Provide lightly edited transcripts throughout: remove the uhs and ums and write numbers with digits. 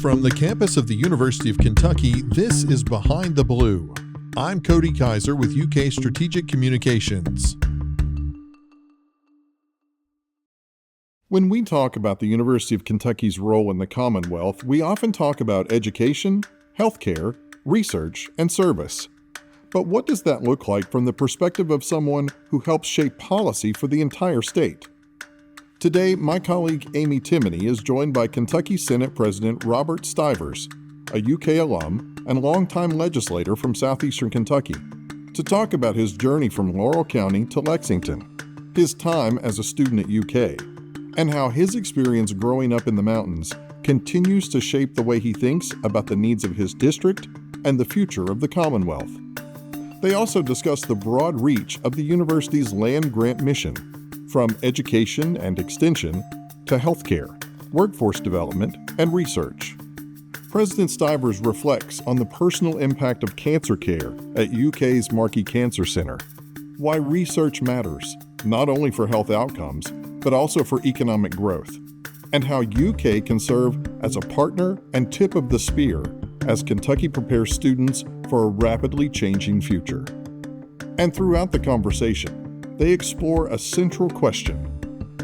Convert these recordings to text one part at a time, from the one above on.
From the campus of the University of Kentucky, this is Behind the Blue. I'm Cody Kaiser with UK Strategic Communications. When we talk about the University of Kentucky's role in the Commonwealth, we often talk about education, healthcare, research, and service. But what does that look like from the perspective of someone who helps shape policy for the entire state? Today, my colleague Amy Timoney is joined by Kentucky Senate President Robert Stivers, a UK alum and longtime legislator from southeastern Kentucky, to talk about his journey from Laurel County to Lexington, his time as a student at UK, and how his experience growing up in the mountains continues to shape the way he thinks about the needs of his district and the future of the Commonwealth. They also discuss the broad reach of the university's land grant mission, from education and extension to healthcare, workforce development, and research. President Stivers reflects on the personal impact of cancer care at UK's Markey Cancer Center, why research matters, not only for health outcomes, but also for economic growth, and how UK can serve as a partner and tip of the spear as Kentucky prepares students for a rapidly changing future. And throughout the conversation, they explore a central question.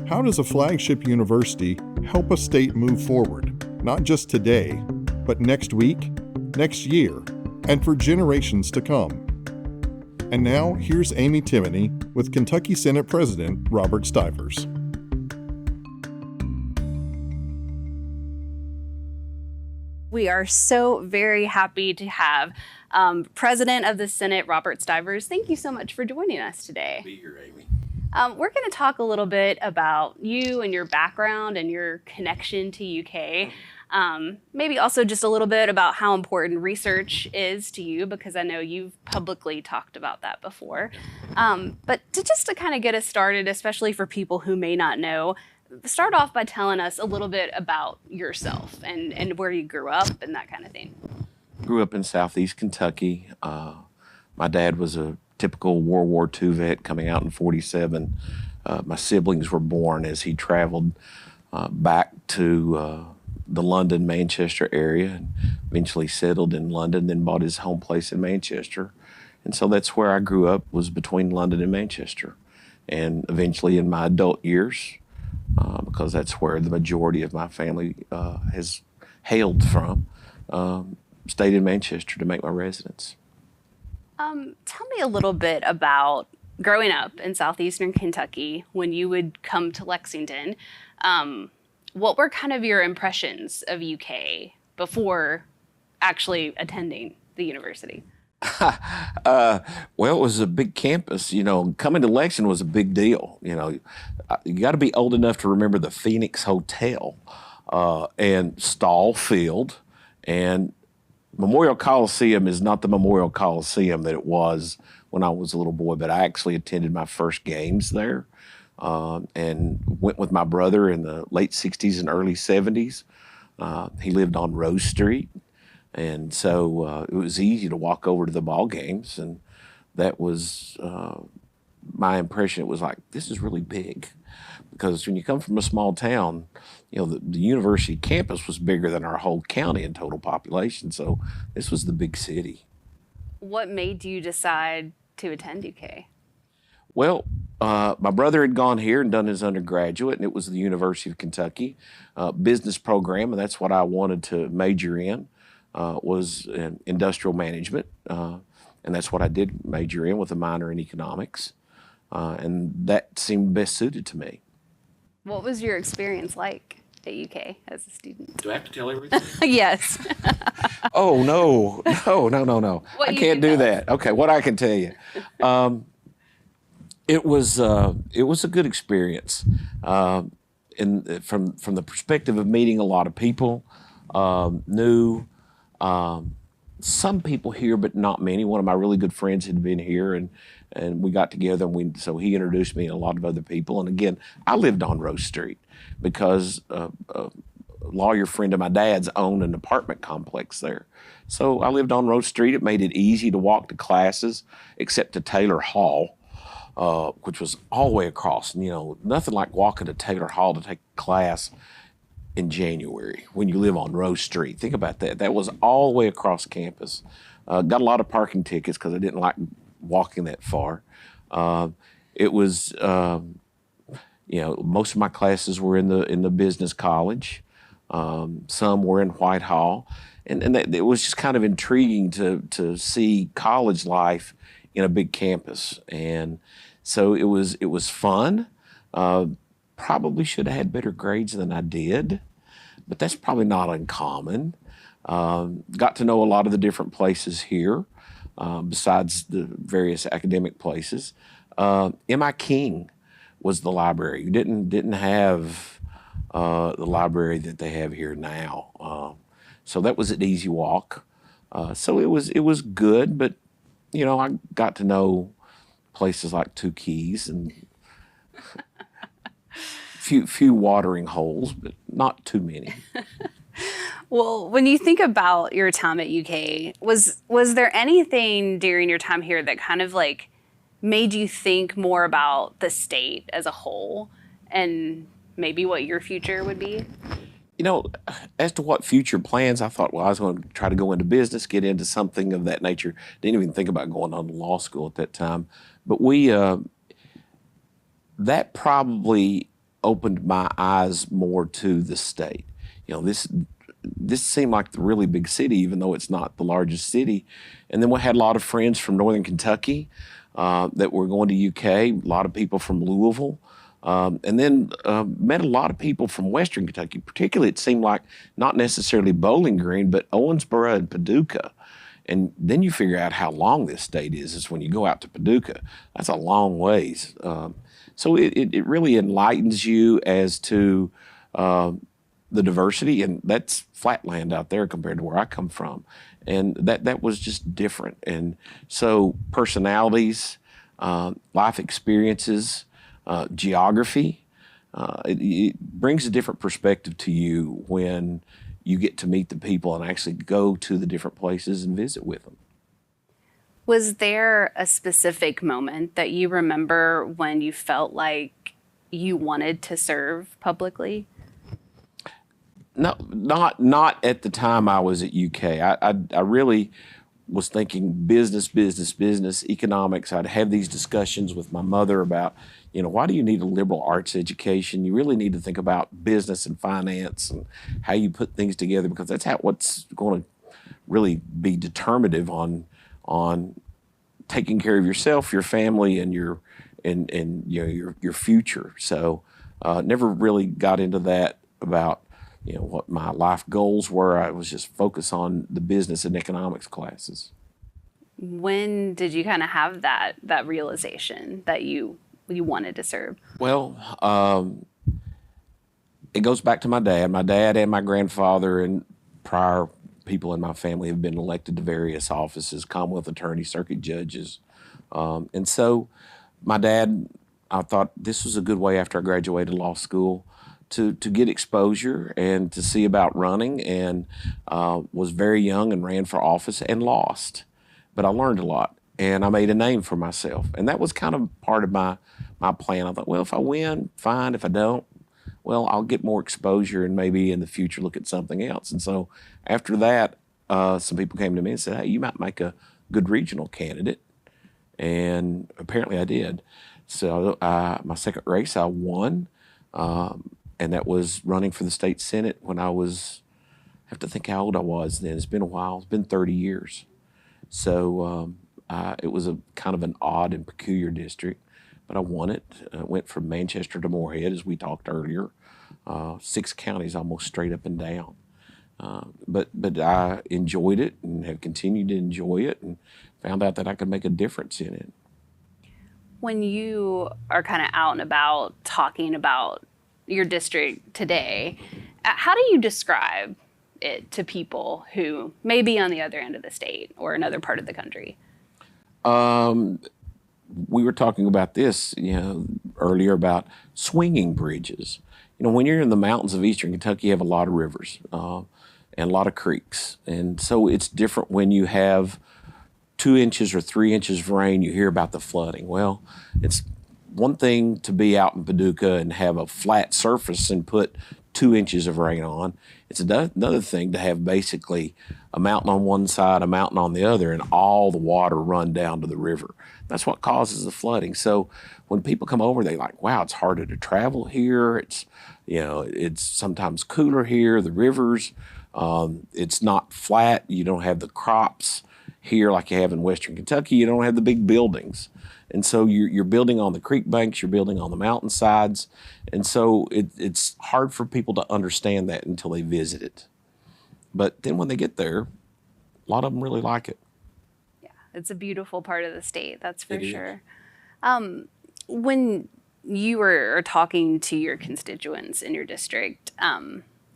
How does a flagship university help a state move forward, not just today, but next week, next year, and for generations to come? And now, here's Amy Timoney with Kentucky Senate President Robert Stivers. We are so very happy to have President of the Senate, Robert Stivers. Thank you so much for joining us today. Be here, Amy. We're going to talk a little bit about you and your background and your connection to UK. Maybe also just a little bit about how important research is to you, because I know you've publicly talked about that before. But to kind of get us started, especially for people who may not know, start off by telling us a little bit about yourself and where you grew up and that kind of thing. Grew up in southeast Kentucky. My dad was a typical World War II vet coming out in 47. My siblings were born as he traveled back to the London, Manchester area, and eventually settled in London, then bought his home place in Manchester. And so that's where I grew up, was between London and Manchester. And eventually in my adult years, because that's where the majority of my family has hailed from, stayed in Manchester to make my residence. Tell me a little bit about growing up in southeastern Kentucky when you would come to Lexington. What were kind of your impressions of UK before actually attending the university? Well, it was a big campus. You know, coming to Lexington was a big deal. You know, you got to be old enough to remember the Phoenix Hotel and Stall Field. And Memorial Coliseum is not the Memorial Coliseum that it was when I was a little boy, but I actually attended my first games there and went with my brother in the late 60s and early 70s. He lived on Rose Street. And so it was easy to walk over to the ball games, and that was my impression. It was like, this is really big, because when you come from a small town, you know, the university campus was bigger than our whole county in total population, so this was the big city. What made you decide to attend UK? Well, my brother had gone here and done his undergraduate, and it was the University of Kentucky business program, and that's what I wanted to major in. Was in industrial management, and that's what I did major in with a minor in economics, and that seemed best suited to me. What was your experience like at UK as a student? Do I have to tell everything? Yes. Oh, no. I can't do that. Okay, what I can tell you. It was a good experience from the perspective of meeting a lot of people, new. Some people here, but not many. One of my really good friends had been here, and we got together, and so he introduced me to a lot of other people. And again, I lived on Rose Street because a lawyer friend of my dad's owned an apartment complex there. So I lived on Rose Street. It made it easy to walk to classes, except to Taylor Hall, which was all the way across. And, you know, nothing like walking to Taylor Hall to take a class in January when you live on Rose Street. Think about that. That was all the way across campus. Got a lot of parking tickets because I didn't like walking that far. It was, most of my classes were in the business college. Some were in Whitehall, and that, it was just kind of intriguing to see college life in a big campus. And so it was fun. Probably should have had better grades than I did, but that's probably not uncommon. Got to know a lot of the different places here, besides the various academic places. M.I. King was the library. You didn't have the library that they have here now. So that was an easy walk. So it was good, but I got to know places like Two Keys and few watering holes, but not too many. Well, when you think about your time at UK, was there anything during your time here that kind of like made you think more about the state as a whole and maybe what your future would be? As to what future plans, I thought, well, I was going to try to go into business, get into something of that nature. Didn't even think about going on to law school at that time. But that probably opened my eyes more to the state. This seemed like the really big city, even though it's not the largest city. And then we had a lot of friends from Northern Kentucky that were going to UK, a lot of people from Louisville. And then met a lot of people from Western Kentucky. Particularly, it seemed like not necessarily Bowling Green, but Owensboro and Paducah. And then you figure out how long this state is when you go out to Paducah. That's a long ways. So it really enlightens you as to the diversity, and that's flatland out there compared to where I come from. And that was just different. And so personalities, life experiences, geography, it brings a different perspective to you when you get to meet the people and actually go to the different places and visit with them. Was there a specific moment that you remember when you felt like you wanted to serve publicly? No, not at the time I was at UK. I really was thinking business, economics. I'd have these discussions with my mother about, why do you need a liberal arts education? You really need to think about business and finance and how you put things together, because that's what's going to really be determinative on taking care of yourself, your family, and your future. So never really got into that about what my life goals were. I was just focused on the business and economics classes. When did you kind of have that realization that you wanted to serve? Well, it goes back to my dad. My dad and my grandfather and prior people in my family have been elected to various offices, Commonwealth attorneys, circuit judges. And so my dad, I thought this was a good way after I graduated law school to get exposure and to see about running, and was very young and ran for office and lost. But I learned a lot, and I made a name for myself. And that was kind of part of my plan. I thought, well, if I win, fine. If I don't, well, I'll get more exposure and maybe in the future look at something else. And so after that, some people came to me and said, hey, you might make a good regional candidate. And apparently I did. So my second race, I won. And that was running for the state Senate when I have to think how old I was then. It's been a while. It's been 30 years. So it was a kind of an odd and peculiar district, but I won it. Went from Manchester to Moorhead, as we talked earlier. 6 counties almost straight up and down. But I enjoyed it and have continued to enjoy it, and found out that I could make a difference in it. When you are kind of out and about talking about your district today, how do you describe it to people who may be on the other end of the state or another part of the country? We were talking about this, earlier about swinging bridges. When you're in the mountains of eastern Kentucky, you have a lot of rivers and a lot of creeks. And so it's different when you have 2 inches or 3 inches of rain, you hear about the flooding. Well, it's one thing to be out in Paducah and have a flat surface and put 2 inches of rain on. It's another thing to have basically a mountain on one side, a mountain on the other, and all the water run down to the river. That's what causes the flooding. So when people come over, they like, wow, it's harder to travel here. It's, it's sometimes cooler here. The rivers, it's not flat. You don't have the crops here like you have in Western Kentucky. You don't have the big buildings. And so you're building on the creek banks, you're building on the mountainsides. And so it's hard for people to understand that until they visit it. But then when they get there, a lot of them really like it. Yeah, it's a beautiful part of the state, that's for sure. When you are talking to your constituents in your district,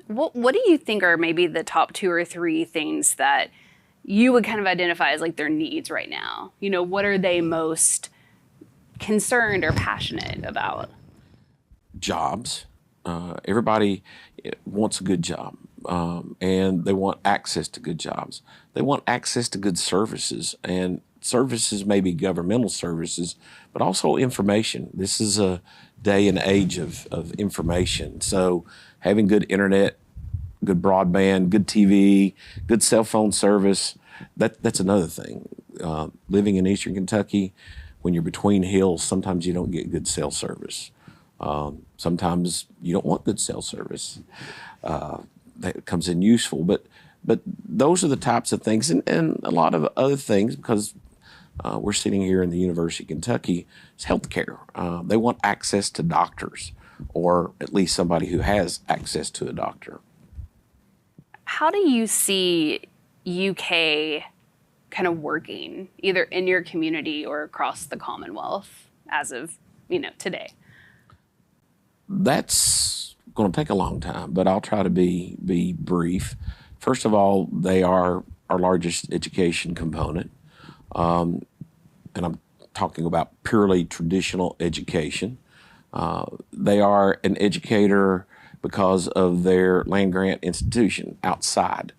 what do you think are maybe the top 2 or 3 things that you would kind of identify as like their needs right now? What are they most concerned or passionate about? Jobs. Everybody wants a good job, and they want access to good jobs. They want access to good services, and services may be governmental services, but also information. This is a day and age of information. So having good internet, good broadband, good TV, good cell phone service, that's another thing. Living in Eastern Kentucky, when you're between hills, sometimes you don't get good cell service. Sometimes you don't want good cell service. That comes in useful, but those are the types of things, and a lot of other things, because we're sitting here in the University of Kentucky, is healthcare. They want access to doctors, or at least somebody who has access to a doctor. How do you see UK kind of working, either in your community or across the Commonwealth as of, today? That's going to take a long time, but I'll try to be brief. First of all, they are our largest education component, and I'm talking about purely traditional education. They are an educator because of their land grant institution outside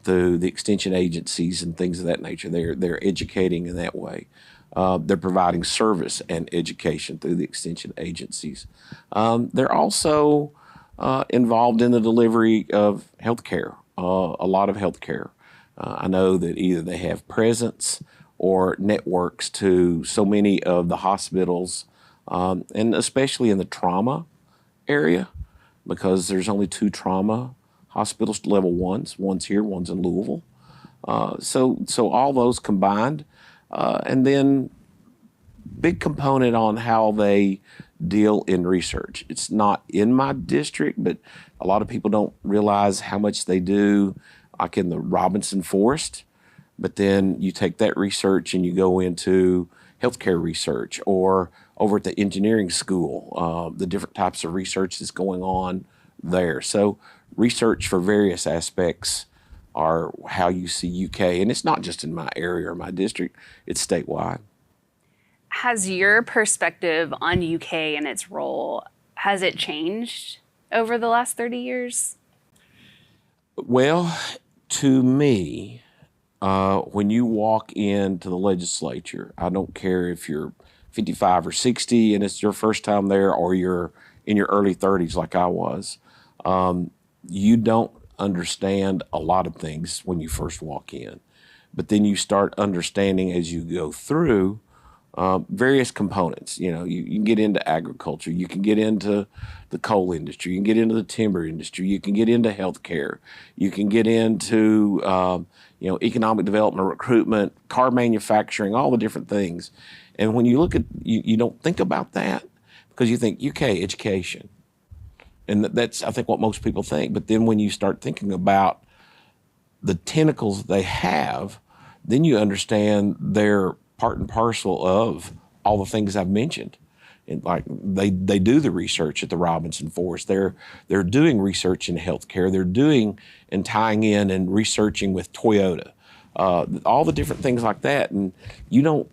through the extension agencies and things of that nature. They're educating in that way. They're providing service and education through the extension agencies. They're also involved in the delivery of health care, a lot of health care. I know that either they have presence or networks to so many of the hospitals, and especially in the trauma area, because there's only 2 trauma hospitals, level 1s. One's here, one's in Louisville. So all those combined, and then big component on how they deal in research. It's not in my district, but a lot of people don't realize how much they do, like in the Robinson Forest. But then you take that research and you go into healthcare research, or over at the engineering school, the different types of research that's going on there. So research for various aspects are how you see UK. And it's not just in my area or my district, it's statewide. Has your perspective on UK and its role, has it changed over the last 30 years? Well, to me, when you walk into the legislature, I don't care if you're 55 or 60 and it's your first time there, or you're in your early 30s like I was, you don't understand a lot of things when you first walk in. But then you start understanding as you go through various components. You can get into agriculture, you can get into the coal industry, you can get into the timber industry, you can get into healthcare, you can get into economic development, recruitment, car manufacturing, all the different things. And when you look at, you don't think about that because you think UK education. And that's, I think, what most people think. But then when you start thinking about the tentacles they have, then you understand they're part and parcel of all the things I've mentioned. And like they do the research at the Robinson Forest. They're doing research in healthcare. They're doing and tying in and researching with Toyota, all the different things like that. And you don't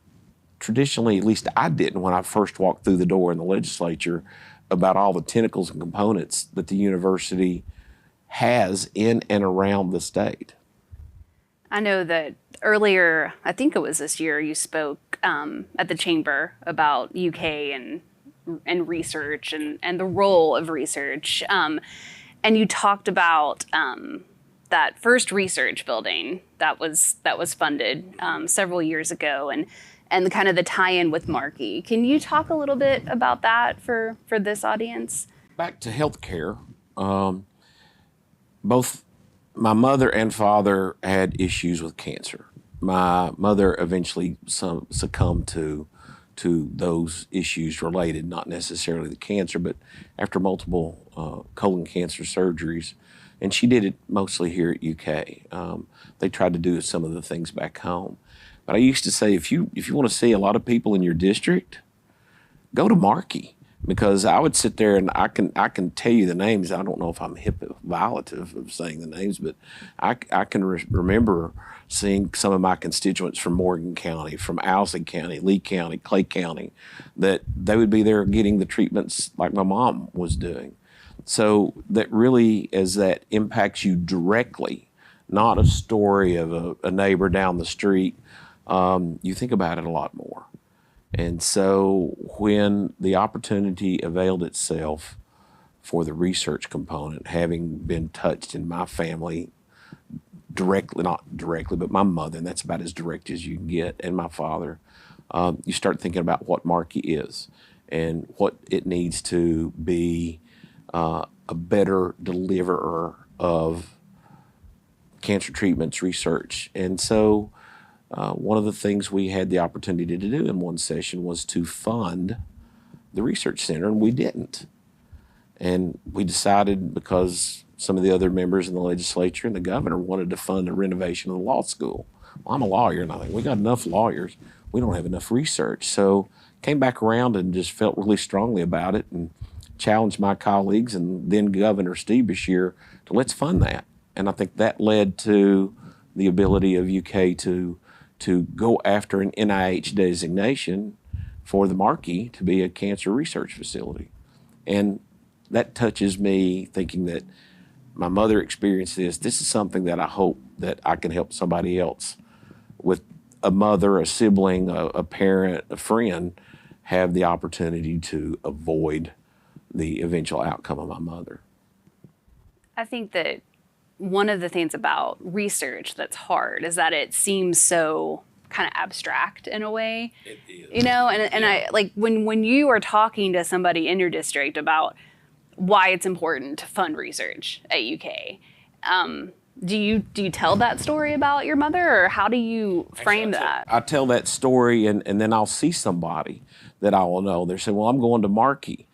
traditionally, at least I didn't when I first walked through the door in the legislature, about all the tentacles and components that the university has in and around the state. I know that earlier, I think it was this year, you spoke at the chamber about UK and research and the role of research. And you talked about that first research building that was funded several years ago, and kind of the tie-in with Markey. Can you talk a little bit about that for this audience? Back to healthcare. Both my mother and father had issues with cancer. My mother eventually succumbed to those issues related, not necessarily the cancer, but after multiple colon cancer surgeries. And she did it mostly here at UK. They tried to do some of the things back home. But I used to say, if you want to see a lot of people in your district, go to Markey, because I would sit there and I can tell you the names. I don't know if I'm violative of saying the names, but I can remember seeing some of my constituents from Morgan County, from Owsley County, Lee County, Clay County, that they would be there getting the treatments like my mom was doing. So that really, as that impacts you directly, not a story of a neighbor down the street, you think about it a lot more. And so when the opportunity availed itself for the research component, having been touched in my family directly, not directly, but my mother, and that's about as direct as you can get, and my father, you start thinking about what Markey is and what it needs to be a better deliverer of cancer treatments research. And so one of the things we had the opportunity to do in one session was to fund the research center, and we didn't. And we decided, because some of the other members in the legislature and the governor wanted to fund a renovation of the law school. Well, I'm a lawyer, and I think we got enough lawyers. We don't have enough research. So came back around and just felt really strongly about it and challenged my colleagues and then Governor Stivers to let's fund that. And I think that led to the ability of UK to go after an NIH designation for the Markey to be a cancer research facility. And that touches me, thinking that my mother experienced this. This is something that I hope that I can help somebody else with, a mother, a sibling, a parent, a friend, have the opportunity to avoid the eventual outcome of my mother. I think that one of the things about research that's hard is that it seems so kind of abstract in a way. It is. You know, and I like when you are talking to somebody in your district about why it's important to fund research at UK, do you tell that story about your mother, or how do you frame that? I tell that story, and then I'll see somebody that I will know. They say, well, I'm going to Markey.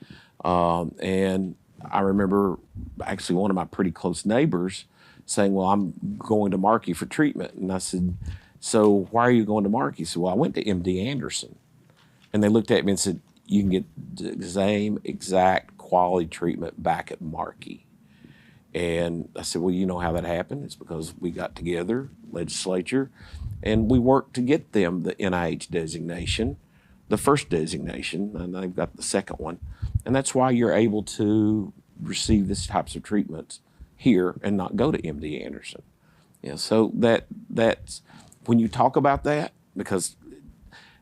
And I remember actually one of my pretty close neighbors saying, well, I'm going to Markey for treatment. And I said, so why are you going to Markey? He said, well, I went to MD Anderson. And they looked at me and said, you can get the same exact quality treatment back at Markey. And I said, well, you know how that happened? It's because we got together, legislature, and we worked to get them the NIH designation, the first designation, and they've got the second one. And that's why you're able to receive these types of treatments here and not go to MD Anderson. Yeah, so that's when you talk about that, because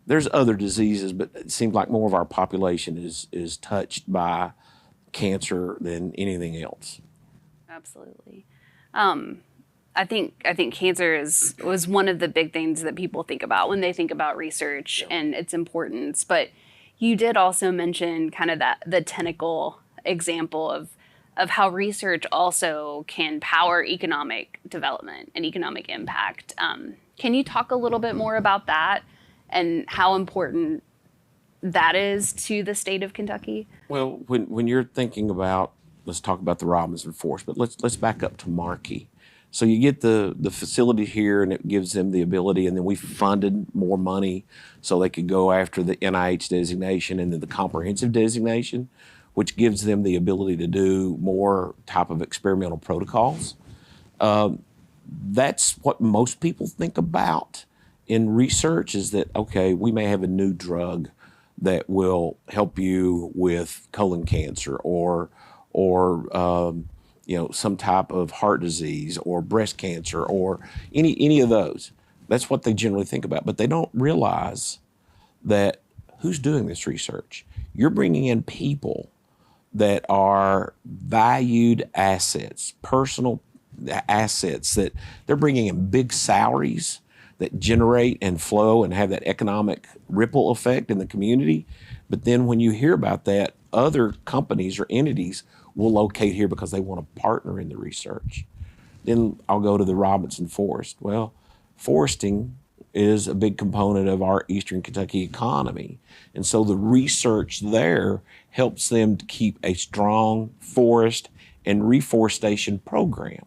there's other diseases, but it seems like more of our population is touched by cancer than anything else. Absolutely. I think cancer was one of the big things that people think about when they think about research and its importance. But you did also mention kind of the technical example of how research also can power economic development and economic impact. Can you talk a little bit more about that and how important that is to the state of Kentucky? Well, when you're thinking about, let's talk about the Robinson Force, but let's back up to Markey. So you get the facility here, and it gives them the ability, and then we funded more money so they could go after the NIH designation and then the comprehensive designation, which gives them the ability to do more type of experimental protocols. That's what most people think about in research, is that, okay, we may have a new drug that will help you with colon cancer or some type of heart disease or breast cancer or any of those. That's what they generally think about, but they don't realize that who's doing this research. You're bringing in people that are valued assets, personal assets that they're bringing in big salaries that generate and flow and have that economic ripple effect in the community. But then when you hear about that, other companies or entities will locate here because they want to partner in the research. Then I'll go to the Robinson Forest. Well, foresting is a big component of our Eastern Kentucky economy. And so the research there helps them to keep a strong forest and reforestation program.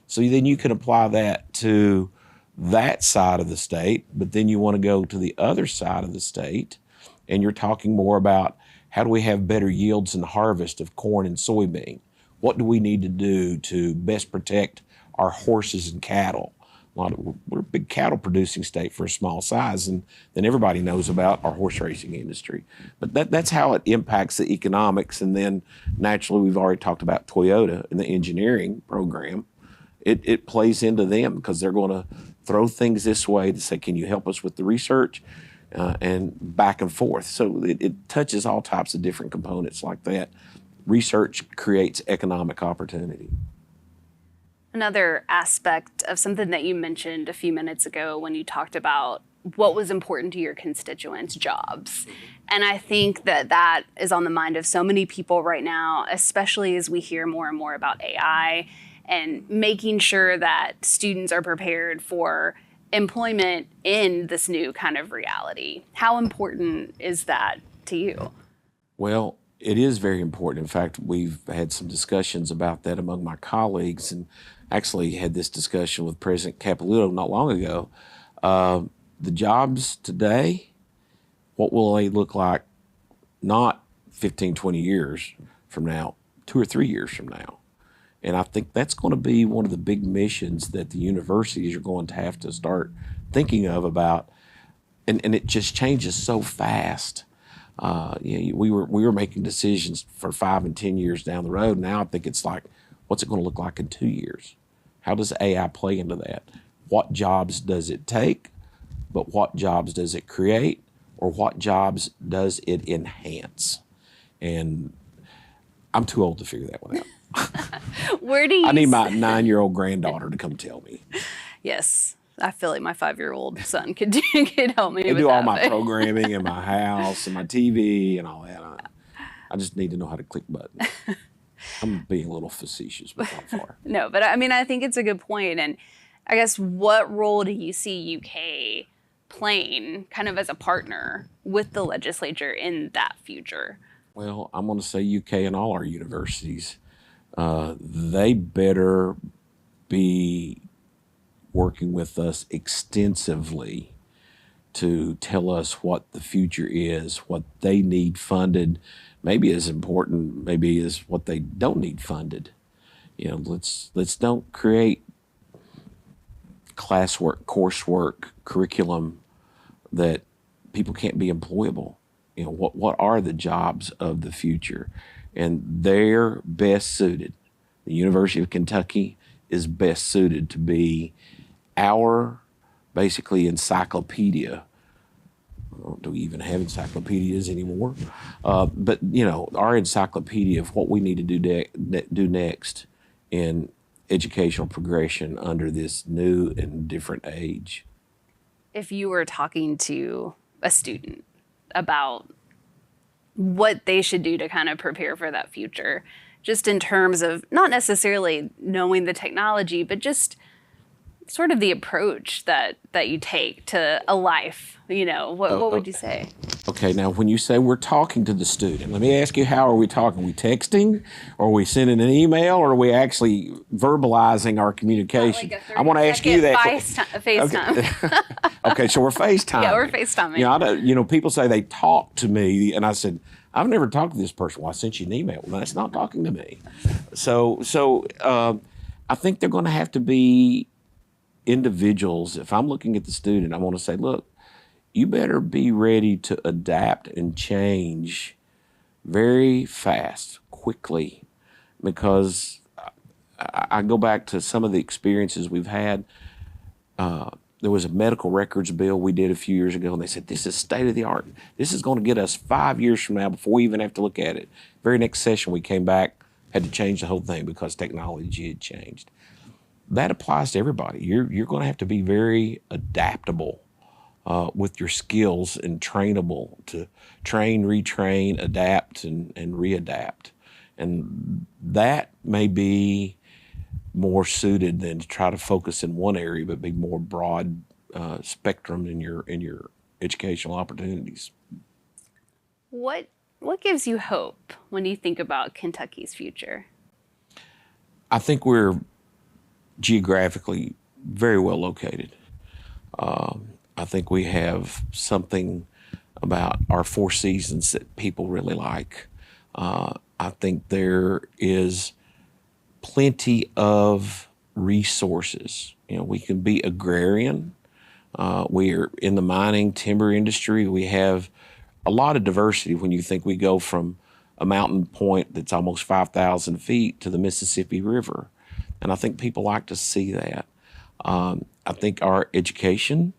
So then you can apply that to that side of the state, but then you want to go to the other side of the state, and you're talking more about how do we have better yields and harvest of corn and soybean? What do we need to do to best protect our horses and cattle? We're a big cattle producing state for a small size, and then everybody knows about our horse racing industry. But that's how it impacts the economics. And then naturally, we've already talked about Toyota and the engineering program. It plays into them because they're going to throw things this way to say, can you help us with the research? And back and forth. So it touches all types of different components like that. Research creates economic opportunity. Another aspect of something that you mentioned a few minutes ago when you talked about what was important to your constituents, jobs. And I think that is on the mind of so many people right now, especially as we hear more and more about AI and making sure that students are prepared for employment in this new kind of reality. How important is that to you? Well, it is very important. In fact, we've had some discussions about that among my colleagues, and actually had this discussion with President Caputo not long ago. The jobs today, what will they look like not 15, 20 years from now, 2 or 3 years from now? And I think that's going to be one of the big missions that the universities are going to have to start thinking of about. And it just changes so fast. We were making decisions for 5 and 10 years down the road. Now I think it's like, what's it going to look like in 2 years? How does AI play into that? What jobs does it take? But what jobs does it create? Or what jobs does it enhance? And I'm too old to figure that one out. Where do you I need my 9-year-old granddaughter to come tell me. Yes, I feel like my 5-year-old son could help me They with do that. all my programming in my house and my TV and all that. I just need to know how to click buttons. I'm being a little facetious, but not far. No, but I mean, I think it's a good point. And I guess what role do you see UK playing kind of as a partner with the legislature in that future? Well, I'm going to say UK and all our universities, they better be working with us extensively to tell us what the future is, what they need funded, maybe as important, maybe as what they don't need funded. Let's don't create classwork, coursework, curriculum that people can't be employable. What are the jobs of the future? And they're best suited. The University of Kentucky is best suited to be our basically encyclopedia. Do we even have encyclopedias anymore? But our encyclopedia of what we need to do next in educational progression under this new and different age. If you were talking to a student about what they should do to kind of prepare for that future, just in terms of not necessarily knowing the technology, but just sort of the approach that you take to a life, what would you say? Okay, now when you say we're talking to the student, let me ask you, how are we talking? Are we texting, or are we sending an email, or are we actually verbalizing our communication? I want to ask you that. FaceTime. Okay, so we're FaceTiming. Yeah, we're FaceTiming. People say they talk to me, and I said, I've never talked to this person. Well, I sent you an email. Well, that's not talking to me. So I think they're going to have to be individuals. If I'm looking at the student, I want to say, look, you better be ready to adapt and change very fast, quickly, because I go back to some of the experiences we've had. there was a medical records bill we did a few years ago, and they said, this is state of the art. This is going to get us 5 years from now before we even have to look at it. Very next session we came back, had to change the whole thing because technology had changed. That applies to everybody. You're going to have to be very adaptable with your skills and trainable to train, retrain, adapt, and readapt. And that may be more suited than to try to focus in one area, but be more broad spectrum in your educational opportunities. What gives you hope when you think about Kentucky's future? I think we're geographically very well located. I think we have something about our four seasons that people really like. I think there is plenty of resources. We can be agrarian. We are in the mining timber industry. We have a lot of diversity when you think we go from a mountain point that's almost 5,000 feet to the Mississippi River. And I think people like to see that. I think our education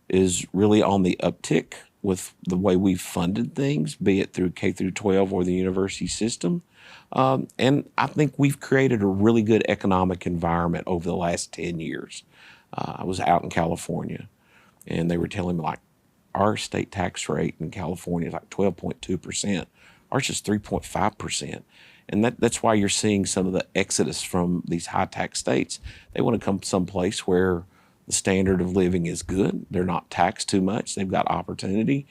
is really on the uptick with the way we've funded things, be it through K through 12 or the university system. And I think we've created a really good economic environment over the last 10 years. I was out in California, and they were telling me, like, our state tax rate in California is like 12.2%. Ours is 3.5%. And that's why you're seeing some of the exodus from these high tax states. They want to come someplace where the standard of living is good. They're not taxed too much. They've got opportunity.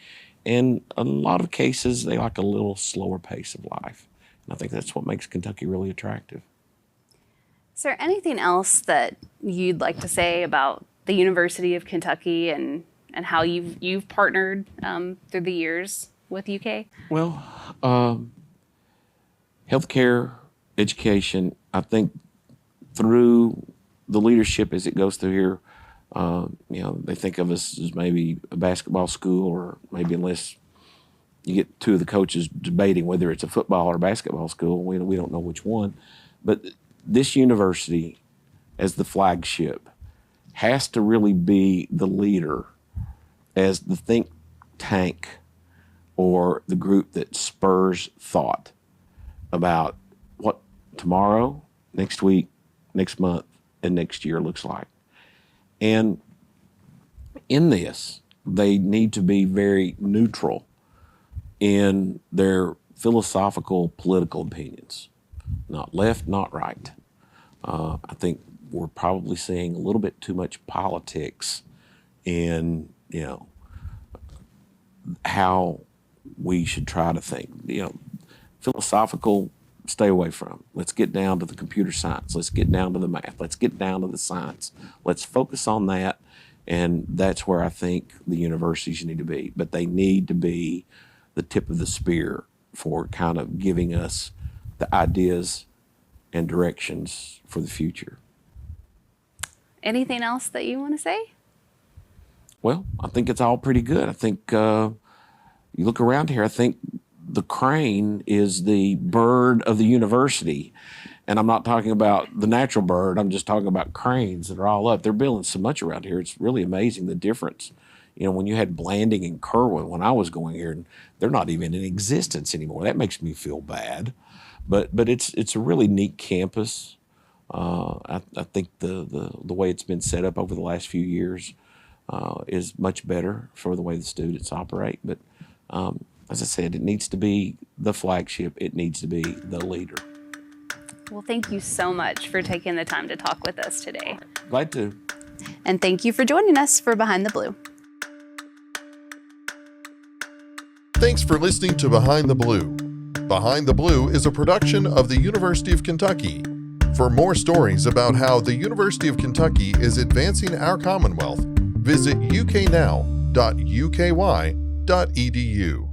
And in a lot of cases, they like a little slower pace of life. And I think that's what makes Kentucky really attractive. Is there anything else that you'd like to say about the University of Kentucky and how you've partnered through the years with UK? Well, healthcare, education, I think through the leadership as it goes through here, they think of us as maybe a basketball school, or maybe, unless you get two of the coaches debating whether it's a football or basketball school, we don't know which one. But this university, as the flagship, has to really be the leader as the think tank or the group that spurs thought about what tomorrow, next week, next month, and next year looks like. And in this, they need to be very neutral in their philosophical, political opinions. Not left, not right. I think we're probably seeing a little bit too much politics in, how we should try to think. Philosophical, stay away from. Let's get down to the computer science. Let's get down to the math. Let's get down to the science. Let's focus on that. And that's where I think the universities need to be. But they need to be the tip of the spear for kind of giving us the ideas and directions for the future. Anything else that you want to say? Well, I think it's all pretty good. I think you look around here, I think the crane is the bird of the university. And I'm not talking about the natural bird. I'm just talking about cranes that are all up. They're building so much around here. It's really amazing the difference. When you had Blanding and Kerwin when I was going here, and they're not even in existence anymore. That makes me feel bad. But it's a really neat campus. I think the way it's been set up over the last few years is much better for the way the students operate. But as I said, it needs to be the flagship. It needs to be the leader. Well, thank you so much for taking the time to talk with us today. Glad to. And thank you for joining us for Behind the Blue. Thanks for listening to Behind the Blue. Behind the Blue is a production of the University of Kentucky. For more stories about how the University of Kentucky is advancing our Commonwealth, visit uknow.uky.edu.